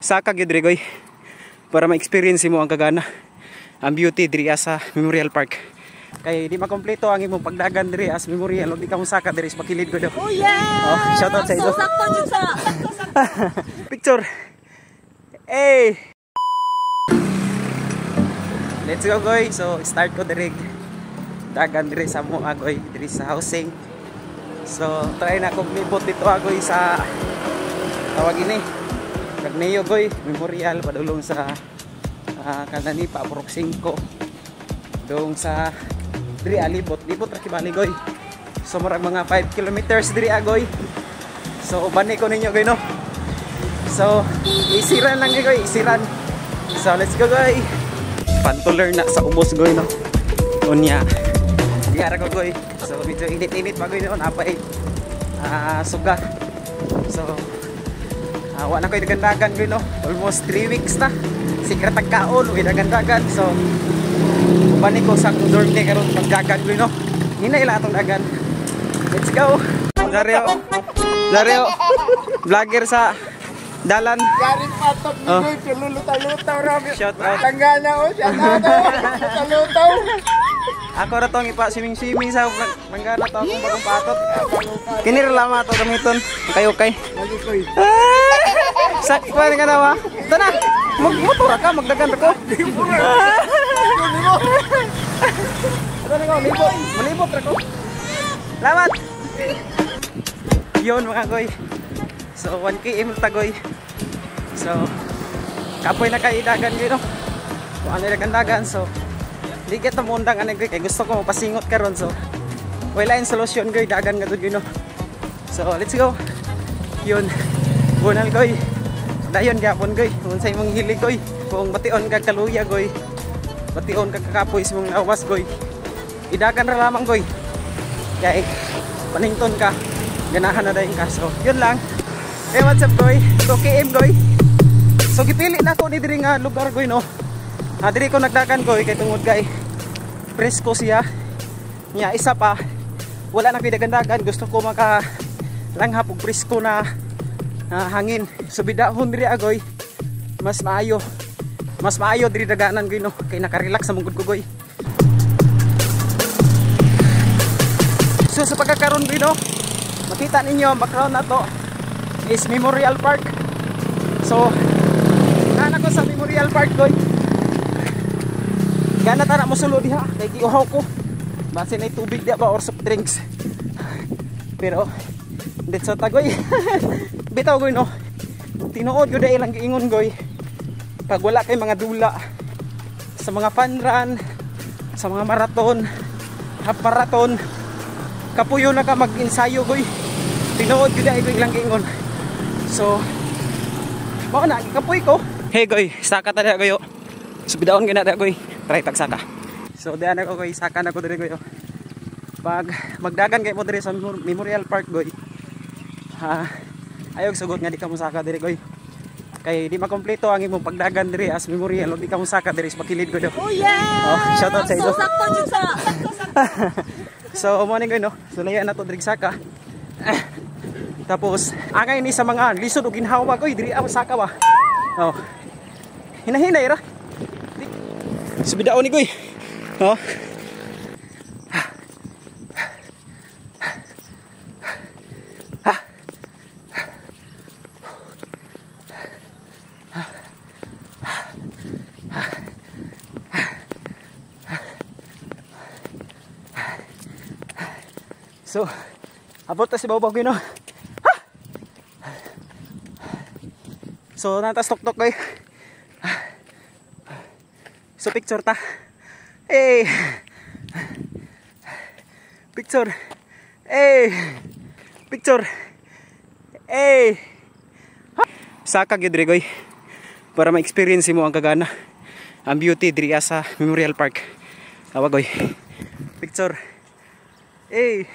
Saka gyud diri goy para ma-experience mo ang kagana, ang beauty diri sa Memorial Park. Kay di makompleto ang imong pagdagan diri as memorial ug di ka mosaka diri sa bakilid ko do. Oh yeah. Oh, shout out sa ito. Sakto jud sa. Picture. Hey. Let's go goy. So start ko diri dagan diri sa mo agoy diri sa housing. So try na kog libot dito agoy sa tawag ini. Kagneo goy memorial padulong sa kanani pa Purok 5 dong sa diri libot ra kibali goy. So murag mga 5 kilometers diri agoy. So bani ko ninyo goy no. So isiran lang goy, isiran. So let's go goy. Pantuler na sa ubos goy no. Unya. Diara ko goy. So medyo init-init pa goy no, napay suga. So wala na ko'y dagandagan goy no. Almost 3 weeks na. Sikra tagkaon, uwi dagandagan. So bani ko sa kung dorm day karon magdagan goy no. Hinay lang atong dagan. Let's go. Dario. Vlogger sa dalan. Garit patop ni goy lulutaw-lutaw rabi. Shout out. Tanggana o, shout out. Lutaw. Ako ra tong ipa swimming sa manggana to akong bagong patot. Kini ra lama to gamiton. Okay. Lagi koy. Sakpan ka na wa. Ito na. Magmotor ka, magdagan ra ko. Ito na ko, malibot ra ko. Salamat. Yun mga goy. So 1 km tagoy. So kapoy na kay dagan gyud no. Kung ano dagan so di kita mundang ano goy kay gusto ko mapasingot karon so wala in solusyon goy dagan nga gyud no. So let's go. Yun. Bunal goy. Dayon gyapon goy. Unsay imong hilig goy. Kung bation ka kaluya goy. Bation ka kakapoy sa mong lawas goy. Idagan ra lamang goy. Kay panington ka. Ganahan na dayon ka. So yun lang. Hey, what's up goy? So KM goy. So gipili na ko ni diri nga lugar goy no. Diri ko nagdagan goy kay tungod kay presko siya. Nya isa pa wala na pidagandagan, gusto ko maka langhap og presko na hangin. So bidahon diri agoy. Mas maayo. Mas maayo diri daganan goy no. Kay naka-relax sa mungod ko goy. So sa pagkakaroon goy no, makita ninyo ang background na to is Memorial Park. So nana ko sa Memorial Park goy. Gana tara mo sulo diha kay giuhaw ko. Base na tubig diha ba or soft drinks. Pero dito sa tagoy. Bitaw goy no. Tinuod gyud ilang giingon goy. Pag wala kay mga dula sa mga fun run, sa mga marathon, half marathon, kapuyo na ka mag-ensayo goy. Tinuod gyud ilang giingon. So, mao na kapoy ko. Hey goy, saka ta da goyo. So bidawon gyud na da goy. Try tag saka. So diyan ako goy, saka na ko diri goy. Pag magdagan kay mo diri sa Memorial Park goy. Ayog sugot nga di ka mo saka diri goy. Kay di makompleto ang imong pagdagan diri as memorial ug di ka mo saka diri sa bakilid goy. Oh yeah. Oh, shout out sa ito. Sakto jud sa. So mo ni goy no. So layan na to diri saka. Tapos angay ni sa mga lisod ug ginhawa goy diri ang saka ba. Oh. Hinahinay ra. Subidaon ni goy. Oh. So, abot ta si babaw goy no. So, natas tok-tok goy. So picture ta. Hey. Picture. Hey. Picture. Hey. Saka gyud diri goy. Para ma-experience mo ang kagana, ang beauty diri sa Memorial Park. Tawag goy. Picture. Hey.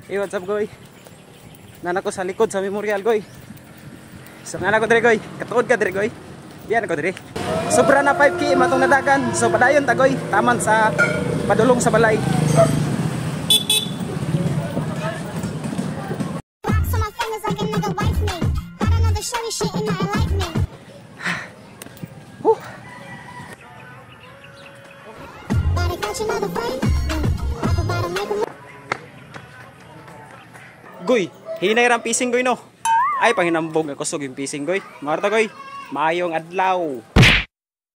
Hey, what's up goy? Nana ko sa likod sa Memorial goy. So nana ko diri goy. Katuod ka diri goy. Diyan ako diri. Sobra na 5 km atong nadagan. So padayon tagoy, taman sa padulong sa balay. Goy, hinay ram pising goy no. Ay panghinambog ako sug yung pising goy. Marta goy. Maayong adlaw.